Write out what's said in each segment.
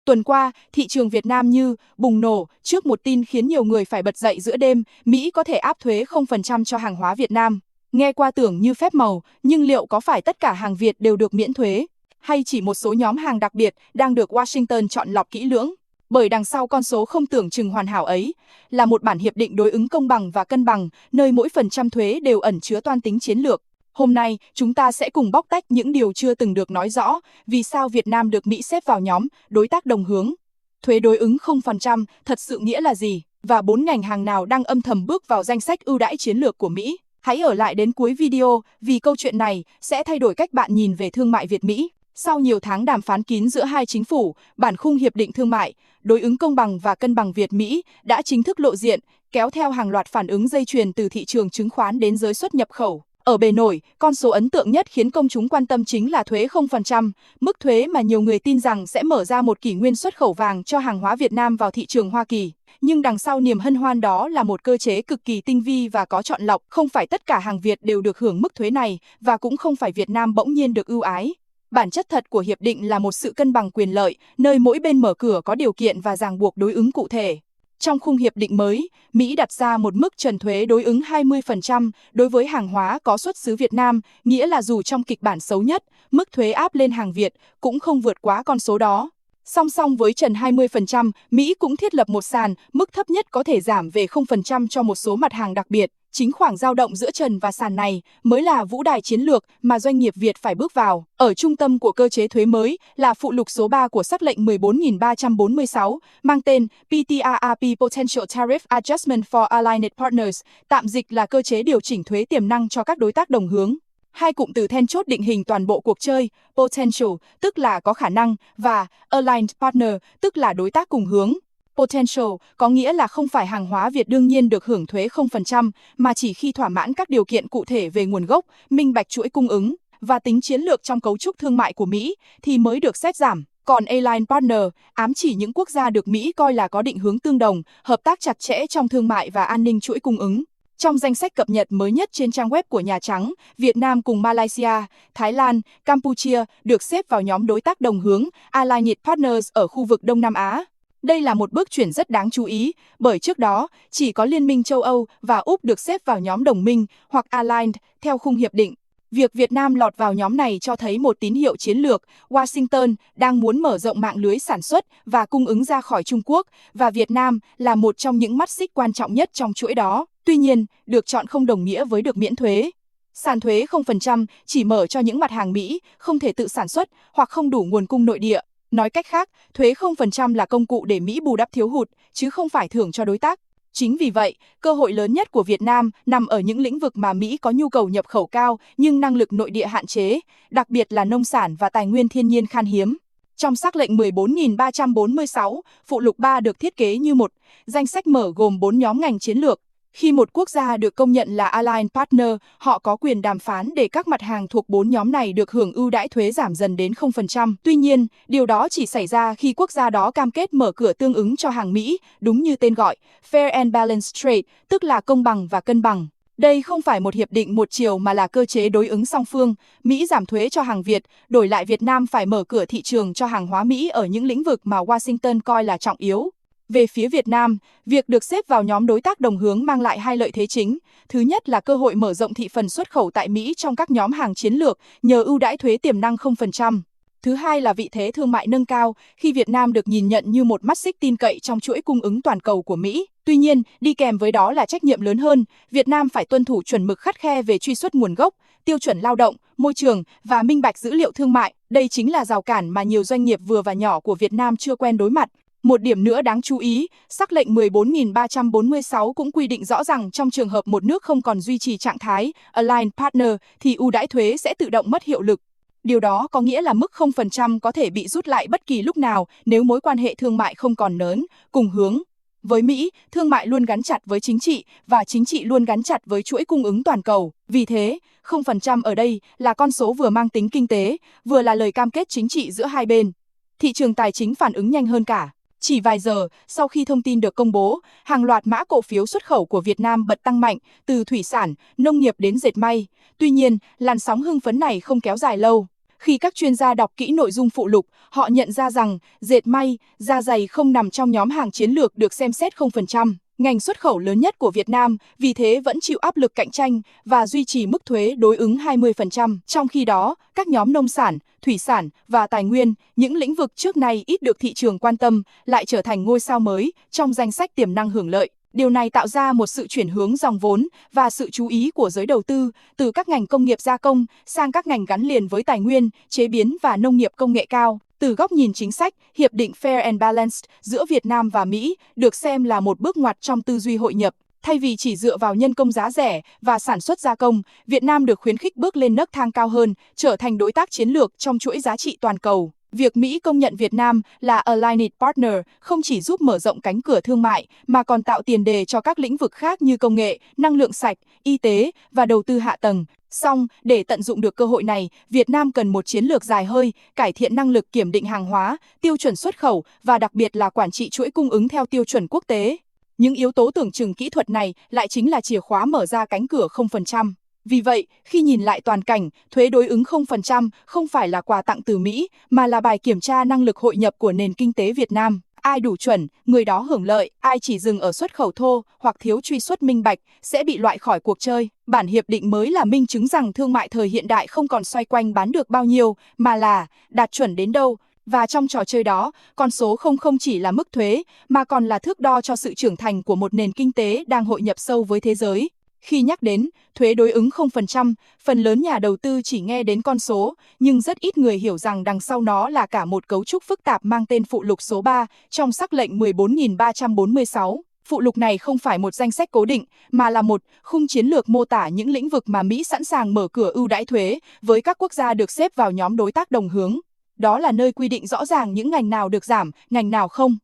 Tuần qua, thị trường Việt Nam như bùng nổ trước một tin khiến nhiều người phải bật dậy giữa đêm, Mỹ có thể áp thuế 0% cho hàng hóa Việt Nam. Nghe qua tưởng như phép màu, nhưng liệu có phải tất cả hàng Việt đều được miễn thuế? Hay chỉ một số nhóm hàng đặc biệt đang được Washington chọn lọc kỹ lưỡng? Bởi đằng sau con số không tưởng chừng hoàn hảo ấy là một bản hiệp định đối ứng công bằng và cân bằng, nơi mỗi phần trăm thuế đều ẩn chứa toan tính chiến lược. Hôm nay, chúng ta sẽ cùng bóc tách những điều chưa từng được nói rõ, vì sao Việt Nam được Mỹ xếp vào nhóm đối tác đồng hướng. Thuế đối ứng 0% thật sự nghĩa là gì? Và 4 ngành hàng nào đang âm thầm bước vào danh sách ưu đãi chiến lược của Mỹ? Hãy ở lại đến cuối video, vì câu chuyện này sẽ thay đổi cách bạn nhìn về thương mại Việt-Mỹ. Sau nhiều tháng đàm phán kín giữa hai chính phủ, bản khung hiệp định thương mại, đối ứng công bằng và cân bằng Việt-Mỹ đã chính thức lộ diện, kéo theo hàng loạt phản ứng dây chuyền từ thị trường chứng khoán đến giới xuất nhập khẩu. Ở bề nổi, con số ấn tượng nhất khiến công chúng quan tâm chính là thuế 0%, mức thuế mà nhiều người tin rằng sẽ mở ra một kỷ nguyên xuất khẩu vàng cho hàng hóa Việt Nam vào thị trường Hoa Kỳ. Nhưng đằng sau niềm hân hoan đó là một cơ chế cực kỳ tinh vi và có chọn lọc, không phải tất cả hàng Việt đều được hưởng mức thuế này, và cũng không phải Việt Nam bỗng nhiên được ưu ái. Bản chất thật của hiệp định là một sự cân bằng quyền lợi, nơi mỗi bên mở cửa có điều kiện và ràng buộc đối ứng cụ thể. Trong khung hiệp định mới, Mỹ đặt ra một mức trần thuế đối ứng 20% đối với hàng hóa có xuất xứ Việt Nam, nghĩa là dù trong kịch bản xấu nhất, mức thuế áp lên hàng Việt cũng không vượt quá con số đó. Song song với trần 20%, Mỹ cũng thiết lập một sàn, mức thấp nhất có thể giảm về 0% cho một số mặt hàng đặc biệt. Chính khoảng dao động giữa trần và sàn này mới là vũ đài chiến lược mà doanh nghiệp Việt phải bước vào. Ở trung tâm của cơ chế thuế mới là phụ lục số 3 của sắc lệnh 14.346, mang tên PTRRP Potential Tariff Adjustment for Aligned Partners, tạm dịch là cơ chế điều chỉnh thuế tiềm năng cho các đối tác đồng hướng. Hai cụm từ then chốt định hình toàn bộ cuộc chơi, potential, tức là có khả năng, và aligned partner, tức là đối tác cùng hướng. Potential có nghĩa là không phải hàng hóa Việt đương nhiên được hưởng thuế 0%, mà chỉ khi thỏa mãn các điều kiện cụ thể về nguồn gốc, minh bạch chuỗi cung ứng, và tính chiến lược trong cấu trúc thương mại của Mỹ, thì mới được xét giảm. Còn Aligned Partner ám chỉ những quốc gia được Mỹ coi là có định hướng tương đồng, hợp tác chặt chẽ trong thương mại và an ninh chuỗi cung ứng. Trong danh sách cập nhật mới nhất trên trang web của Nhà Trắng, Việt Nam cùng Malaysia, Thái Lan, Campuchia được xếp vào nhóm đối tác đồng hướng Aligned Partners ở khu vực Đông Nam Á. Đây là một bước chuyển rất đáng chú ý, bởi trước đó, chỉ có Liên minh châu Âu và Úc được xếp vào nhóm đồng minh hoặc Aligned theo khung hiệp định. Việc Việt Nam lọt vào nhóm này cho thấy một tín hiệu chiến lược. Washington đang muốn mở rộng mạng lưới sản xuất và cung ứng ra khỏi Trung Quốc, và Việt Nam là một trong những mắt xích quan trọng nhất trong chuỗi đó. Tuy nhiên, được chọn không đồng nghĩa với được miễn thuế. Sàn thuế 0% chỉ mở cho những mặt hàng Mỹ không thể tự sản xuất hoặc không đủ nguồn cung nội địa. Nói cách khác, thuế 0% là công cụ để Mỹ bù đắp thiếu hụt, chứ không phải thưởng cho đối tác. Chính vì vậy, cơ hội lớn nhất của Việt Nam nằm ở những lĩnh vực mà Mỹ có nhu cầu nhập khẩu cao nhưng năng lực nội địa hạn chế, đặc biệt là nông sản và tài nguyên thiên nhiên khan hiếm. Trong sắc lệnh 14.346, phụ lục 3 được thiết kế như một danh sách mở gồm 4 nhóm ngành chiến lược. Khi một quốc gia được công nhận là Aligned Partner, họ có quyền đàm phán để các mặt hàng thuộc 4 nhóm này được hưởng ưu đãi thuế giảm dần đến 0%. Tuy nhiên, điều đó chỉ xảy ra khi quốc gia đó cam kết mở cửa tương ứng cho hàng Mỹ, đúng như tên gọi, Fair and Balanced Trade, tức là công bằng và cân bằng. Đây không phải một hiệp định một chiều mà là cơ chế đối ứng song phương. Mỹ giảm thuế cho hàng Việt, đổi lại Việt Nam phải mở cửa thị trường cho hàng hóa Mỹ ở những lĩnh vực mà Washington coi là trọng yếu. Về phía Việt Nam, việc được xếp vào nhóm đối tác đồng hướng mang lại hai lợi thế chính. Thứ nhất là cơ hội mở rộng thị phần xuất khẩu tại Mỹ trong các nhóm hàng chiến lược nhờ ưu đãi thuế tiềm năng 0%. Thứ hai là vị thế thương mại nâng cao khi Việt Nam được nhìn nhận như một mắt xích tin cậy trong chuỗi cung ứng toàn cầu của Mỹ. Tuy nhiên, đi kèm với đó là trách nhiệm lớn hơn, Việt Nam phải tuân thủ chuẩn mực khắt khe về truy xuất nguồn gốc, tiêu chuẩn lao động, môi trường và minh bạch dữ liệu thương mại. Đây chính là rào cản mà nhiều doanh nghiệp vừa và nhỏ của Việt Nam chưa quen đối mặt. Một điểm nữa đáng chú ý, sắc lệnh 14.346 cũng quy định rõ rằng trong trường hợp một nước không còn duy trì trạng thái Aligned Partner thì ưu đãi thuế sẽ tự động mất hiệu lực. Điều đó có nghĩa là mức 0% có thể bị rút lại bất kỳ lúc nào nếu mối quan hệ thương mại không còn lớn, cùng hướng. Với Mỹ, thương mại luôn gắn chặt với chính trị và chính trị luôn gắn chặt với chuỗi cung ứng toàn cầu. Vì thế, 0% ở đây là con số vừa mang tính kinh tế, vừa là lời cam kết chính trị giữa hai bên. Thị trường tài chính phản ứng nhanh hơn cả. Chỉ vài giờ sau khi thông tin được công bố, hàng loạt mã cổ phiếu xuất khẩu của Việt Nam bật tăng mạnh, từ thủy sản, nông nghiệp đến dệt may. Tuy nhiên, làn sóng hưng phấn này không kéo dài lâu. Khi các chuyên gia đọc kỹ nội dung phụ lục, họ nhận ra rằng dệt may, da giày không nằm trong nhóm hàng chiến lược được xem xét 0%. Ngành xuất khẩu lớn nhất của Việt Nam, vì thế vẫn chịu áp lực cạnh tranh và duy trì mức thuế đối ứng 20%. Trong khi đó, các nhóm nông sản, thủy sản và tài nguyên, những lĩnh vực trước nay ít được thị trường quan tâm, lại trở thành ngôi sao mới trong danh sách tiềm năng hưởng lợi. Điều này tạo ra một sự chuyển hướng dòng vốn và sự chú ý của giới đầu tư từ các ngành công nghiệp gia công sang các ngành gắn liền với tài nguyên, chế biến và nông nghiệp công nghệ cao. Từ góc nhìn chính sách, Hiệp định Fair and Balanced giữa Việt Nam và Mỹ được xem là một bước ngoặt trong tư duy hội nhập. Thay vì chỉ dựa vào nhân công giá rẻ và sản xuất gia công, Việt Nam được khuyến khích bước lên nấc thang cao hơn, trở thành đối tác chiến lược trong chuỗi giá trị toàn cầu. Việc Mỹ công nhận Việt Nam là Aligned Partner không chỉ giúp mở rộng cánh cửa thương mại mà còn tạo tiền đề cho các lĩnh vực khác như công nghệ, năng lượng sạch, y tế và đầu tư hạ tầng. Song, để tận dụng được cơ hội này, Việt Nam cần một chiến lược dài hơi, cải thiện năng lực kiểm định hàng hóa, tiêu chuẩn xuất khẩu và đặc biệt là quản trị chuỗi cung ứng theo tiêu chuẩn quốc tế. Những yếu tố tưởng chừng kỹ thuật này lại chính là chìa khóa mở ra cánh cửa 0%. Vì vậy, khi nhìn lại toàn cảnh, thuế đối ứng 0% không phải là quà tặng từ Mỹ, mà là bài kiểm tra năng lực hội nhập của nền kinh tế Việt Nam. Ai đủ chuẩn, người đó hưởng lợi, ai chỉ dừng ở xuất khẩu thô hoặc thiếu truy xuất minh bạch sẽ bị loại khỏi cuộc chơi. Bản hiệp định mới là minh chứng rằng thương mại thời hiện đại không còn xoay quanh bán được bao nhiêu, mà là đạt chuẩn đến đâu. Và trong trò chơi đó, con số không chỉ là mức thuế, mà còn là thước đo cho sự trưởng thành của một nền kinh tế đang hội nhập sâu với thế giới. Khi nhắc đến thuế đối ứng 0%, phần lớn nhà đầu tư chỉ nghe đến con số, nhưng rất ít người hiểu rằng đằng sau nó là cả một cấu trúc phức tạp mang tên phụ lục số 3 trong sắc lệnh 14.346. Phụ lục này không phải một danh sách cố định, mà là một khung chiến lược mô tả những lĩnh vực mà Mỹ sẵn sàng mở cửa ưu đãi thuế với các quốc gia được xếp vào nhóm đối tác đồng hướng. Đó là nơi quy định rõ ràng những ngành nào được giảm, ngành nào không.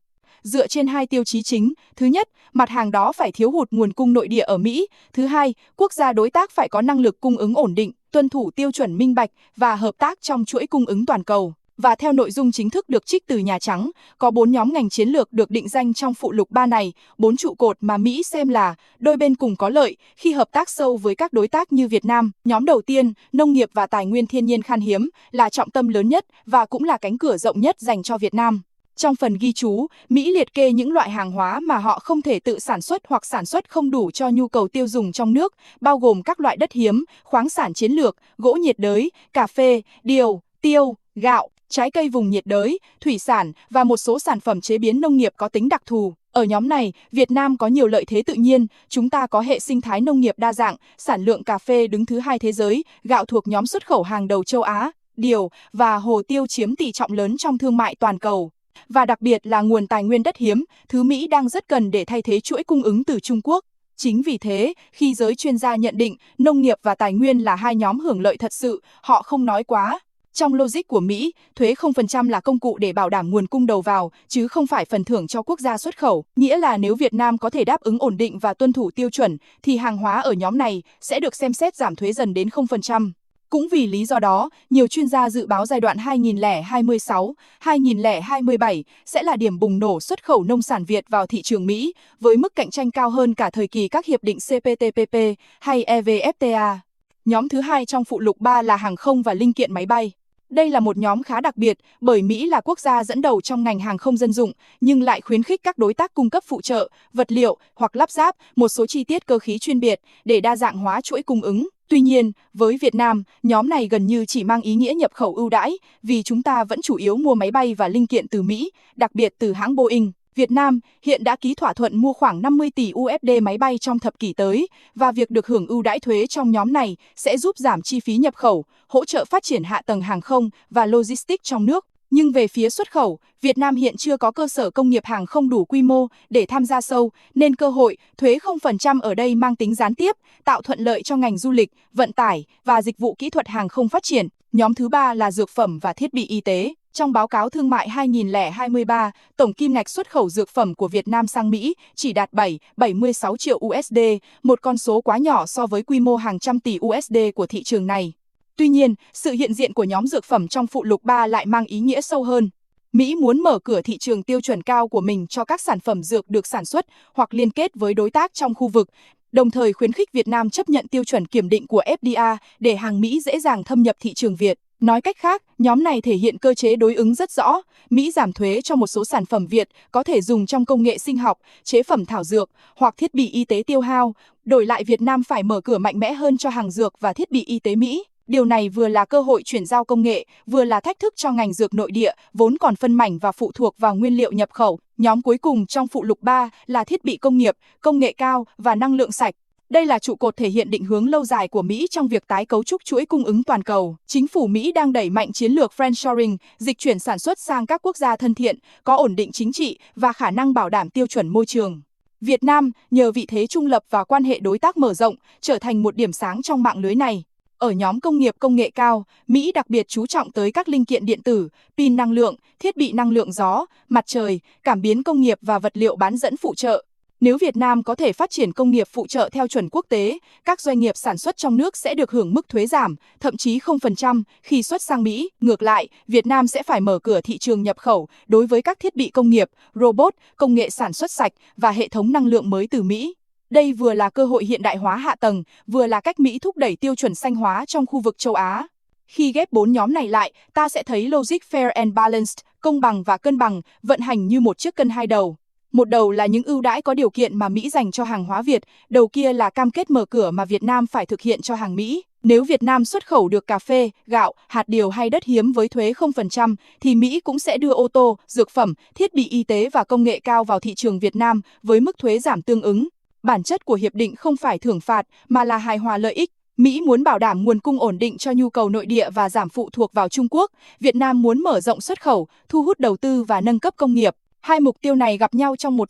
Dựa trên hai tiêu chí chính, thứ nhất, mặt hàng đó phải thiếu hụt nguồn cung nội địa ở Mỹ, thứ hai, quốc gia đối tác phải có năng lực cung ứng ổn định, tuân thủ tiêu chuẩn minh bạch và hợp tác trong chuỗi cung ứng toàn cầu. Và theo nội dung chính thức được trích từ Nhà Trắng, có 4 nhóm ngành chiến lược được định danh trong phụ lục 3 này, 4 trụ cột mà Mỹ xem là đôi bên cùng có lợi khi hợp tác sâu với các đối tác như Việt Nam. Nhóm đầu tiên, nông nghiệp và tài nguyên thiên nhiên khan hiếm, là trọng tâm lớn nhất và cũng là cánh cửa rộng nhất dành cho Việt Nam. Trong phần ghi chú, Mỹ liệt kê những loại hàng hóa mà họ không thể tự sản xuất hoặc sản xuất không đủ cho nhu cầu tiêu dùng trong nước, bao gồm các loại đất hiếm, khoáng sản chiến lược, gỗ nhiệt đới, cà phê, điều, tiêu, gạo, trái cây vùng nhiệt đới, thủy sản và một số sản phẩm chế biến nông nghiệp có tính đặc thù. Ở nhóm này, Việt Nam có nhiều lợi thế tự nhiên, chúng ta có hệ sinh thái nông nghiệp đa dạng, sản lượng cà phê đứng thứ 2 thế giới, gạo thuộc nhóm xuất khẩu hàng đầu châu Á, điều và hồ tiêu chiếm tỷ trọng lớn trong thương mại toàn cầu. Và đặc biệt là nguồn tài nguyên đất hiếm, thứ Mỹ đang rất cần để thay thế chuỗi cung ứng từ Trung Quốc. Chính vì thế, khi giới chuyên gia nhận định nông nghiệp và tài nguyên là hai nhóm hưởng lợi thật sự, họ không nói quá. Trong logic của Mỹ, thuế 0% là công cụ để bảo đảm nguồn cung đầu vào, chứ không phải phần thưởng cho quốc gia xuất khẩu. Nghĩa là nếu Việt Nam có thể đáp ứng ổn định và tuân thủ tiêu chuẩn, thì hàng hóa ở nhóm này sẽ được xem xét giảm thuế dần đến 0%. Cũng vì lý do đó, nhiều chuyên gia dự báo giai đoạn 2026-2027 sẽ là điểm bùng nổ xuất khẩu nông sản Việt vào thị trường Mỹ, với mức cạnh tranh cao hơn cả thời kỳ các hiệp định CPTPP hay EVFTA. Nhóm thứ hai trong phụ lục 3 là hàng không và linh kiện máy bay. Đây là một nhóm khá đặc biệt bởi Mỹ là quốc gia dẫn đầu trong ngành hàng không dân dụng, nhưng lại khuyến khích các đối tác cung cấp phụ trợ, vật liệu hoặc lắp ráp một số chi tiết cơ khí chuyên biệt để đa dạng hóa chuỗi cung ứng. Tuy nhiên, với Việt Nam, nhóm này gần như chỉ mang ý nghĩa nhập khẩu ưu đãi, vì chúng ta vẫn chủ yếu mua máy bay và linh kiện từ Mỹ, đặc biệt từ hãng Boeing. Việt Nam hiện đã ký thỏa thuận mua khoảng 50 tỷ USD máy bay trong thập kỷ tới, và việc được hưởng ưu đãi thuế trong nhóm này sẽ giúp giảm chi phí nhập khẩu, hỗ trợ phát triển hạ tầng hàng không và logistics trong nước. Nhưng về phía xuất khẩu, Việt Nam hiện chưa có cơ sở công nghiệp hàng không đủ quy mô để tham gia sâu, nên cơ hội thuế 0% ở đây mang tính gián tiếp, tạo thuận lợi cho ngành du lịch, vận tải và dịch vụ kỹ thuật hàng không phát triển. Nhóm thứ ba là dược phẩm và thiết bị y tế. Trong báo cáo thương mại 2023, tổng kim ngạch xuất khẩu dược phẩm của Việt Nam sang Mỹ chỉ đạt 76 triệu USD, một con số quá nhỏ so với quy mô hàng trăm tỷ USD của thị trường này. Tuy nhiên, sự hiện diện của nhóm dược phẩm trong phụ lục 3 lại mang ý nghĩa sâu hơn. Mỹ muốn mở cửa thị trường tiêu chuẩn cao của mình cho các sản phẩm dược được sản xuất hoặc liên kết với đối tác trong khu vực, đồng thời khuyến khích Việt Nam chấp nhận tiêu chuẩn kiểm định của FDA để hàng Mỹ dễ dàng thâm nhập thị trường Việt. Nói cách khác, nhóm này thể hiện cơ chế đối ứng rất rõ. Mỹ giảm thuế cho một số sản phẩm Việt có thể dùng trong công nghệ sinh học, chế phẩm thảo dược hoặc thiết bị y tế tiêu hao. Đổi lại Việt Nam phải mở cửa mạnh mẽ hơn cho hàng dược và thiết bị y tế Mỹ. Điều này vừa là cơ hội chuyển giao công nghệ, vừa là thách thức cho ngành dược nội địa, vốn còn phân mảnh và phụ thuộc vào nguyên liệu nhập khẩu. Nhóm cuối cùng trong phụ lục 3 là thiết bị công nghiệp, công nghệ cao và năng lượng sạch. Đây là trụ cột thể hiện định hướng lâu dài của Mỹ trong việc tái cấu trúc chuỗi cung ứng toàn cầu. Chính phủ Mỹ đang đẩy mạnh chiến lược friendshoring, dịch chuyển sản xuất sang các quốc gia thân thiện, có ổn định chính trị và khả năng bảo đảm tiêu chuẩn môi trường. Việt Nam, nhờ vị thế trung lập và quan hệ đối tác mở rộng, trở thành một điểm sáng trong mạng lưới này. Ở nhóm công nghiệp công nghệ cao, Mỹ đặc biệt chú trọng tới các linh kiện điện tử, pin năng lượng, thiết bị năng lượng gió, mặt trời, cảm biến công nghiệp và vật liệu bán dẫn phụ trợ. Nếu Việt Nam có thể phát triển công nghiệp phụ trợ theo chuẩn quốc tế, các doanh nghiệp sản xuất trong nước sẽ được hưởng mức thuế giảm, thậm chí 0% khi xuất sang Mỹ. Ngược lại, Việt Nam sẽ phải mở cửa thị trường nhập khẩu đối với các thiết bị công nghiệp, robot, công nghệ sản xuất sạch và hệ thống năng lượng mới từ Mỹ. Đây vừa là cơ hội hiện đại hóa hạ tầng, vừa là cách Mỹ thúc đẩy tiêu chuẩn xanh hóa trong khu vực châu Á. Khi ghép 4 nhóm này lại, ta sẽ thấy logic fair and balanced, công bằng và cân bằng, vận hành như một chiếc cân hai đầu. Một đầu là những ưu đãi có điều kiện mà Mỹ dành cho hàng hóa Việt, đầu kia là cam kết mở cửa mà Việt Nam phải thực hiện cho hàng Mỹ. Nếu Việt Nam xuất khẩu được cà phê, gạo, hạt điều hay đất hiếm với thuế 0%, thì Mỹ cũng sẽ đưa ô tô, dược phẩm, thiết bị y tế và công nghệ cao vào thị trường Việt Nam với mức thuế giảm tương ứng. Bản chất của hiệp định không phải thưởng phạt mà là hài hòa lợi ích. Mỹ muốn bảo đảm nguồn cung ổn định cho nhu cầu nội địa và giảm phụ thuộc vào Trung Quốc. Việt Nam muốn mở rộng xuất khẩu, thu hút đầu tư và nâng cấp công nghiệp. Hai mục tiêu này gặp nhau trong một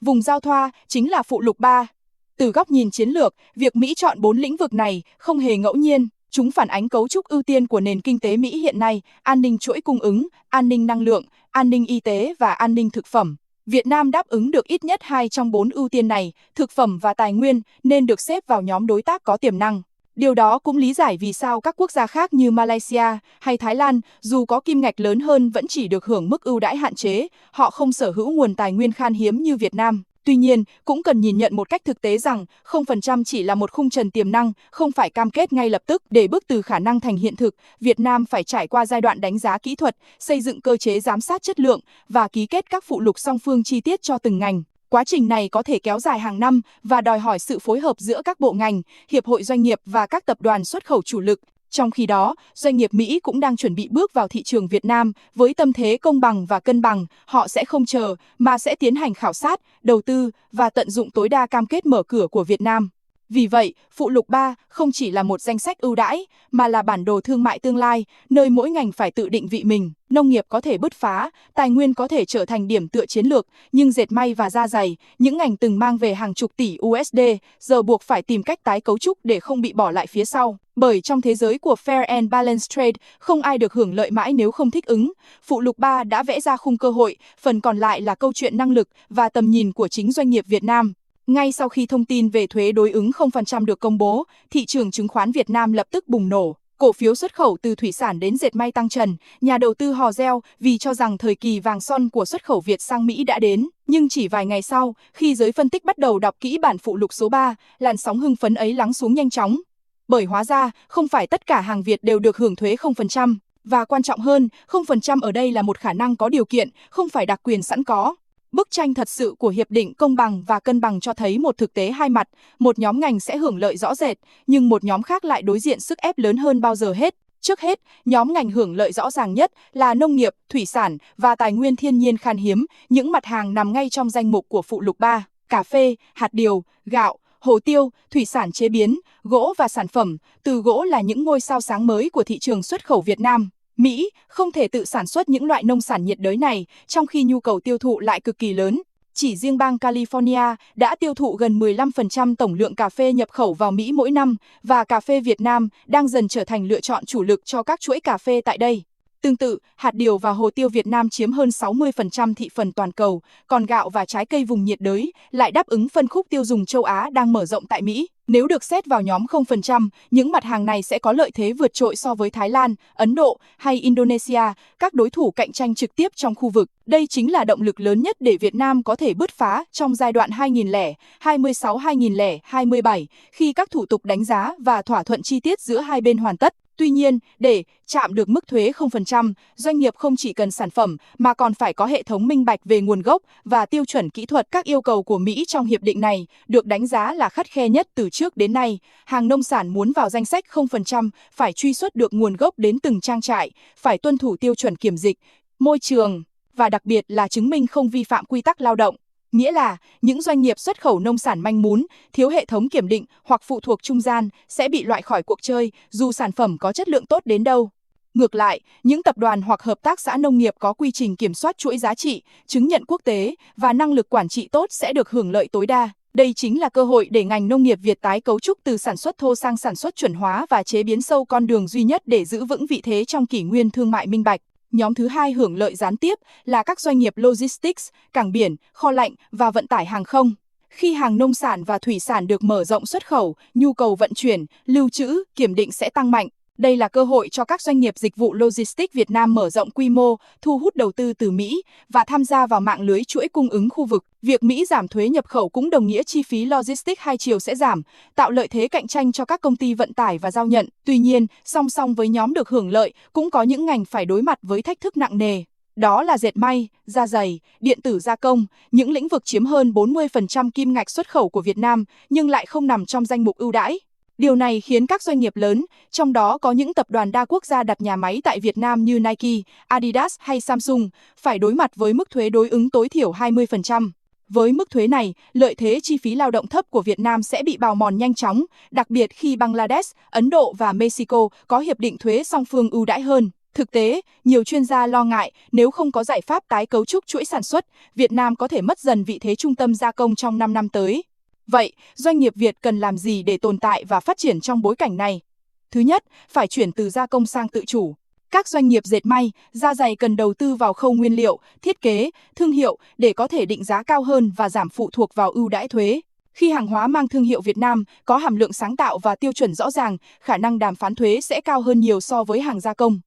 vùng giao thoa, chính là phụ lục 3. Từ góc nhìn chiến lược, việc Mỹ chọn 4 lĩnh vực này không hề ngẫu nhiên. Chúng phản ánh cấu trúc ưu tiên của nền kinh tế Mỹ hiện nay: an ninh chuỗi cung ứng, an ninh năng lượng, an ninh y tế và an ninh thực phẩm. Việt Nam đáp ứng được ít nhất 2 trong 4 ưu tiên này, thực phẩm và tài nguyên, nên được xếp vào nhóm đối tác có tiềm năng. Điều đó cũng lý giải vì sao các quốc gia khác như Malaysia hay Thái Lan, dù có kim ngạch lớn hơn vẫn chỉ được hưởng mức ưu đãi hạn chế, họ không sở hữu nguồn tài nguyên khan hiếm như Việt Nam. Tuy nhiên, cũng cần nhìn nhận một cách thực tế rằng 0% chỉ là một khung trần tiềm năng, không phải cam kết ngay lập tức. Để bước từ khả năng thành hiện thực, Việt Nam phải trải qua giai đoạn đánh giá kỹ thuật, xây dựng cơ chế giám sát chất lượng và ký kết các phụ lục song phương chi tiết cho từng ngành. Quá trình này có thể kéo dài hàng năm và đòi hỏi sự phối hợp giữa các bộ ngành, hiệp hội doanh nghiệp và các tập đoàn xuất khẩu chủ lực. Trong khi đó, doanh nghiệp Mỹ cũng đang chuẩn bị bước vào thị trường Việt Nam với tâm thế công bằng và cân bằng. Họ sẽ không chờ mà sẽ tiến hành khảo sát, đầu tư và tận dụng tối đa cam kết mở cửa của Việt Nam. Vì vậy, phụ lục 3 không chỉ là một danh sách ưu đãi, mà là bản đồ thương mại tương lai, nơi mỗi ngành phải tự định vị mình. Nông nghiệp có thể bứt phá, tài nguyên có thể trở thành điểm tựa chiến lược, nhưng dệt may và da giày, những ngành từng mang về hàng chục tỷ USD, giờ buộc phải tìm cách tái cấu trúc để không bị bỏ lại phía sau. Bởi trong thế giới của Fair and Balanced Trade, không ai được hưởng lợi mãi nếu không thích ứng. Phụ lục 3 đã vẽ ra khung cơ hội, phần còn lại là câu chuyện năng lực và tầm nhìn của chính doanh nghiệp Việt Nam. Ngay sau khi thông tin về thuế đối ứng 0% được công bố, thị trường chứng khoán Việt Nam lập tức bùng nổ. Cổ phiếu xuất khẩu từ thủy sản đến dệt may tăng trần, nhà đầu tư hò reo vì cho rằng thời kỳ vàng son của xuất khẩu Việt sang Mỹ đã đến. Nhưng chỉ vài ngày sau, khi giới phân tích bắt đầu đọc kỹ bản phụ lục số 3, làn sóng hưng phấn ấy lắng xuống nhanh chóng. Bởi hóa ra, không phải tất cả hàng Việt đều được hưởng thuế 0%. Và quan trọng hơn, 0% ở đây là một khả năng có điều kiện, không phải đặc quyền sẵn có. Bức tranh thật sự của Hiệp định công bằng và cân bằng cho thấy một thực tế hai mặt, một nhóm ngành sẽ hưởng lợi rõ rệt, nhưng một nhóm khác lại đối diện sức ép lớn hơn bao giờ hết. Trước hết, nhóm ngành hưởng lợi rõ ràng nhất là nông nghiệp, thủy sản và tài nguyên thiên nhiên khan hiếm, những mặt hàng nằm ngay trong danh mục của phụ lục 3, cà phê, hạt điều, gạo, hồ tiêu, thủy sản chế biến, gỗ và sản phẩm từ gỗ là những ngôi sao sáng mới của thị trường xuất khẩu Việt Nam. Mỹ không thể tự sản xuất những loại nông sản nhiệt đới này, trong khi nhu cầu tiêu thụ lại cực kỳ lớn. Chỉ riêng bang California đã tiêu thụ gần 15% tổng lượng cà phê nhập khẩu vào Mỹ mỗi năm, và cà phê Việt Nam đang dần trở thành lựa chọn chủ lực cho các chuỗi cà phê tại đây. Tương tự, hạt điều và hồ tiêu Việt Nam chiếm hơn 60% thị phần toàn cầu, còn gạo và trái cây vùng nhiệt đới lại đáp ứng phân khúc tiêu dùng châu Á đang mở rộng tại Mỹ. Nếu được xét vào nhóm 0%, những mặt hàng này sẽ có lợi thế vượt trội so với Thái Lan, Ấn Độ hay Indonesia, các đối thủ cạnh tranh trực tiếp trong khu vực. Đây chính là động lực lớn nhất để Việt Nam có thể bứt phá trong giai đoạn 2026-2027, khi các thủ tục đánh giá và thỏa thuận chi tiết giữa hai bên hoàn tất. Tuy nhiên, để chạm được mức thuế 0%, doanh nghiệp không chỉ cần sản phẩm mà còn phải có hệ thống minh bạch về nguồn gốc và tiêu chuẩn kỹ thuật. Các yêu cầu của Mỹ trong hiệp định này được đánh giá là khắt khe nhất từ trước đến nay. Hàng nông sản muốn vào danh sách 0% phải truy xuất được nguồn gốc đến từng trang trại, phải tuân thủ tiêu chuẩn kiểm dịch, môi trường và đặc biệt là chứng minh không vi phạm quy tắc lao động. Nghĩa là, những doanh nghiệp xuất khẩu nông sản manh mún, thiếu hệ thống kiểm định hoặc phụ thuộc trung gian sẽ bị loại khỏi cuộc chơi, dù sản phẩm có chất lượng tốt đến đâu. Ngược lại, những tập đoàn hoặc hợp tác xã nông nghiệp có quy trình kiểm soát chuỗi giá trị, chứng nhận quốc tế và năng lực quản trị tốt sẽ được hưởng lợi tối đa. Đây chính là cơ hội để ngành nông nghiệp Việt tái cấu trúc từ sản xuất thô sang sản xuất chuẩn hóa và chế biến sâu, con đường duy nhất để giữ vững vị thế trong kỷ nguyên thương mại minh bạch. Nhóm thứ hai hưởng lợi gián tiếp là các doanh nghiệp logistics, cảng biển, kho lạnh và vận tải hàng không. Khi hàng nông sản và thủy sản được mở rộng xuất khẩu, nhu cầu vận chuyển, lưu trữ, kiểm định sẽ tăng mạnh. Đây là cơ hội cho các doanh nghiệp dịch vụ logistics Việt Nam mở rộng quy mô, thu hút đầu tư từ Mỹ và tham gia vào mạng lưới chuỗi cung ứng khu vực. Việc Mỹ giảm thuế nhập khẩu cũng đồng nghĩa chi phí logistics hai chiều sẽ giảm, tạo lợi thế cạnh tranh cho các công ty vận tải và giao nhận. Tuy nhiên, song song với nhóm được hưởng lợi, cũng có những ngành phải đối mặt với thách thức nặng nề. Đó là dệt may, da giày, điện tử gia công, những lĩnh vực chiếm hơn 40% kim ngạch xuất khẩu của Việt Nam nhưng lại không nằm trong danh mục ưu đãi. Điều này khiến các doanh nghiệp lớn, trong đó có những tập đoàn đa quốc gia đặt nhà máy tại Việt Nam như Nike, Adidas hay Samsung, phải đối mặt với mức thuế đối ứng tối thiểu 20%. Với mức thuế này, lợi thế chi phí lao động thấp của Việt Nam sẽ bị bào mòn nhanh chóng, đặc biệt khi Bangladesh, Ấn Độ và Mexico có hiệp định thuế song phương ưu đãi hơn. Thực tế, nhiều chuyên gia lo ngại nếu không có giải pháp tái cấu trúc chuỗi sản xuất, Việt Nam có thể mất dần vị thế trung tâm gia công trong 5 năm tới. Vậy, doanh nghiệp Việt cần làm gì để tồn tại và phát triển trong bối cảnh này? Thứ nhất, phải chuyển từ gia công sang tự chủ. Các doanh nghiệp dệt may, da giày cần đầu tư vào khâu nguyên liệu, thiết kế, thương hiệu để có thể định giá cao hơn và giảm phụ thuộc vào ưu đãi thuế. Khi hàng hóa mang thương hiệu Việt Nam, có hàm lượng sáng tạo và tiêu chuẩn rõ ràng, khả năng đàm phán thuế sẽ cao hơn nhiều so với hàng gia công.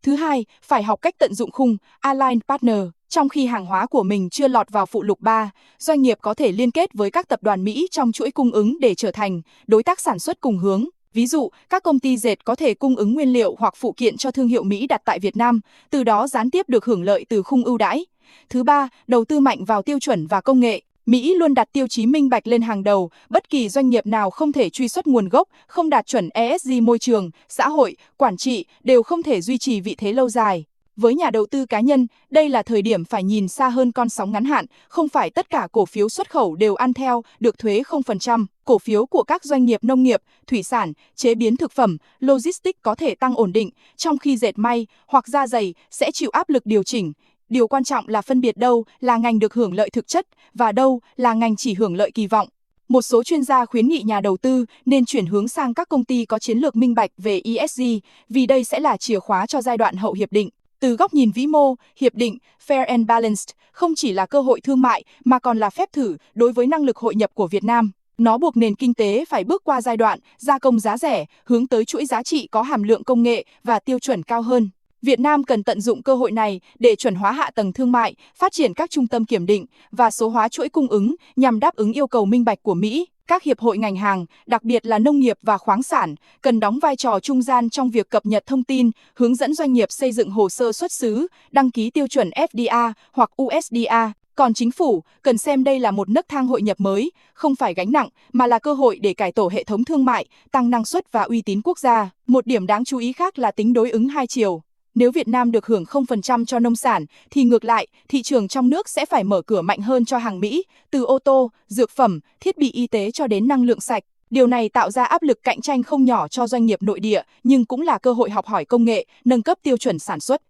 Thứ hai, phải học cách tận dụng khung Alliance Partner. Trong khi hàng hóa của mình chưa lọt vào phụ lục 3, doanh nghiệp có thể liên kết với các tập đoàn Mỹ trong chuỗi cung ứng để trở thành đối tác sản xuất cùng hướng. Ví dụ, các công ty dệt có thể cung ứng nguyên liệu hoặc phụ kiện cho thương hiệu Mỹ đặt tại Việt Nam, từ đó gián tiếp được hưởng lợi từ khung ưu đãi. Thứ ba, đầu tư mạnh vào tiêu chuẩn và công nghệ. Mỹ luôn đặt tiêu chí minh bạch lên hàng đầu, bất kỳ doanh nghiệp nào không thể truy xuất nguồn gốc, không đạt chuẩn ESG môi trường, xã hội, quản trị đều không thể duy trì vị thế lâu dài. Với nhà đầu tư cá nhân, đây là thời điểm phải nhìn xa hơn con sóng ngắn hạn, không phải tất cả cổ phiếu xuất khẩu đều ăn theo được thuế 0%. Cổ phiếu của các doanh nghiệp nông nghiệp, thủy sản, chế biến thực phẩm, logistics có thể tăng ổn định, trong khi dệt may hoặc da giày sẽ chịu áp lực điều chỉnh. Điều quan trọng là phân biệt đâu là ngành được hưởng lợi thực chất và đâu là ngành chỉ hưởng lợi kỳ vọng. Một số chuyên gia khuyến nghị nhà đầu tư nên chuyển hướng sang các công ty có chiến lược minh bạch về ESG, vì đây sẽ là chìa khóa cho giai đoạn hậu hiệp định. Từ góc nhìn vĩ mô, hiệp định Fair and Balanced không chỉ là cơ hội thương mại mà còn là phép thử đối với năng lực hội nhập của Việt Nam. Nó buộc nền kinh tế phải bước qua giai đoạn gia công giá rẻ, hướng tới chuỗi giá trị có hàm lượng công nghệ và tiêu chuẩn cao hơn. Việt Nam cần tận dụng cơ hội này để chuẩn hóa hạ tầng thương mại, phát triển các trung tâm kiểm định và số hóa chuỗi cung ứng nhằm đáp ứng yêu cầu minh bạch của Mỹ. Các hiệp hội ngành hàng, đặc biệt là nông nghiệp và khoáng sản, cần đóng vai trò trung gian trong việc cập nhật thông tin, hướng dẫn doanh nghiệp xây dựng hồ sơ xuất xứ, đăng ký tiêu chuẩn FDA hoặc USDA. Còn chính phủ cần xem đây là một nấc thang hội nhập mới, không phải gánh nặng, mà là cơ hội để cải tổ hệ thống thương mại, tăng năng suất và uy tín quốc gia. Một điểm đáng chú ý khác là tính đối ứng hai chiều. Nếu Việt Nam được hưởng 0% cho nông sản, thì ngược lại, thị trường trong nước sẽ phải mở cửa mạnh hơn cho hàng Mỹ, từ ô tô, dược phẩm, thiết bị y tế cho đến năng lượng sạch. Điều này tạo ra áp lực cạnh tranh không nhỏ cho doanh nghiệp nội địa, nhưng cũng là cơ hội học hỏi công nghệ, nâng cấp tiêu chuẩn sản xuất.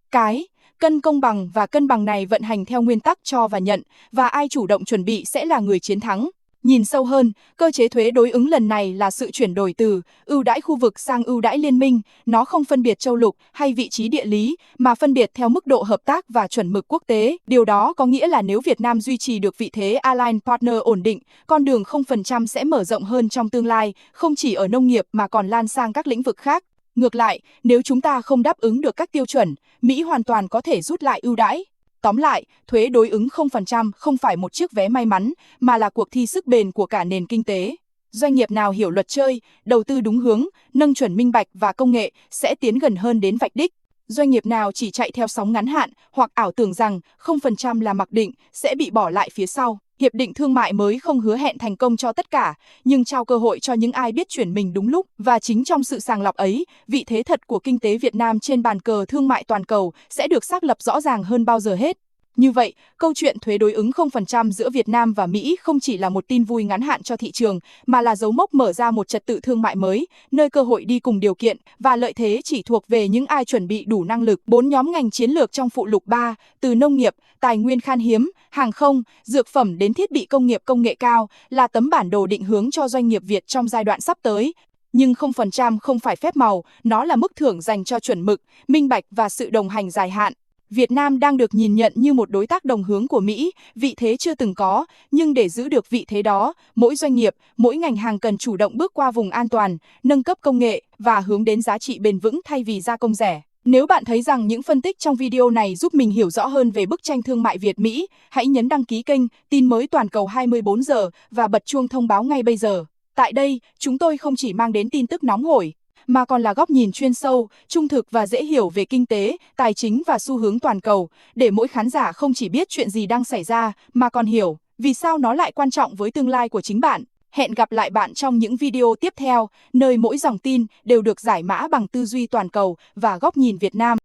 Cân công bằng và cân bằng này vận hành theo nguyên tắc cho và nhận, và ai chủ động chuẩn bị sẽ là người chiến thắng. Nhìn sâu hơn, cơ chế thuế đối ứng lần này là sự chuyển đổi từ ưu đãi khu vực sang ưu đãi liên minh. Nó không phân biệt châu lục hay vị trí địa lý, mà phân biệt theo mức độ hợp tác và chuẩn mực quốc tế. Điều đó có nghĩa là nếu Việt Nam duy trì được vị thế Alliance Partner ổn định, con đường 0% sẽ mở rộng hơn trong tương lai, không chỉ ở nông nghiệp mà còn lan sang các lĩnh vực khác. Ngược lại, nếu chúng ta không đáp ứng được các tiêu chuẩn, Mỹ hoàn toàn có thể rút lại ưu đãi. Tóm lại, thuế đối ứng 0% không phải một chiếc vé may mắn, mà là cuộc thi sức bền của cả nền kinh tế. Doanh nghiệp nào hiểu luật chơi, đầu tư đúng hướng, nâng chuẩn minh bạch và công nghệ sẽ tiến gần hơn đến vạch đích. Doanh nghiệp nào chỉ chạy theo sóng ngắn hạn hoặc ảo tưởng rằng 0% là mặc định sẽ bị bỏ lại phía sau. Hiệp định thương mại mới không hứa hẹn thành công cho tất cả, nhưng trao cơ hội cho những ai biết chuyển mình đúng lúc. Và chính trong sự sàng lọc ấy, vị thế thật của kinh tế Việt Nam trên bàn cờ thương mại toàn cầu sẽ được xác lập rõ ràng hơn bao giờ hết. Như vậy, câu chuyện thuế đối ứng 0% giữa Việt Nam và Mỹ không chỉ là một tin vui ngắn hạn cho thị trường, mà là dấu mốc mở ra một trật tự thương mại mới, nơi cơ hội đi cùng điều kiện và lợi thế chỉ thuộc về những ai chuẩn bị đủ năng lực. 4 nhóm ngành chiến lược trong phụ lục 3, từ nông nghiệp, tài nguyên khan hiếm, hàng không, dược phẩm đến thiết bị công nghiệp công nghệ cao, là tấm bản đồ định hướng cho doanh nghiệp Việt trong giai đoạn sắp tới. Nhưng 0% không phải phép màu, nó là mức thưởng dành cho chuẩn mực, minh bạch và sự đồng hành dài hạn. Việt Nam đang được nhìn nhận như một đối tác đồng hướng của Mỹ, vị thế chưa từng có, nhưng để giữ được vị thế đó, mỗi doanh nghiệp, mỗi ngành hàng cần chủ động bước qua vùng an toàn, nâng cấp công nghệ và hướng đến giá trị bền vững thay vì gia công rẻ. Nếu bạn thấy rằng những phân tích trong video này giúp mình hiểu rõ hơn về bức tranh thương mại Việt-Mỹ, hãy nhấn đăng ký kênh Tin mới toàn cầu 24 giờ và bật chuông thông báo ngay bây giờ. Tại đây, chúng tôi không chỉ mang đến tin tức nóng hổi, mà còn là góc nhìn chuyên sâu, trung thực và dễ hiểu về kinh tế, tài chính và xu hướng toàn cầu, để mỗi khán giả không chỉ biết chuyện gì đang xảy ra, mà còn hiểu vì sao nó lại quan trọng với tương lai của chính bạn. Hẹn gặp lại bạn trong những video tiếp theo, nơi mỗi dòng tin đều được giải mã bằng tư duy toàn cầu và góc nhìn Việt Nam.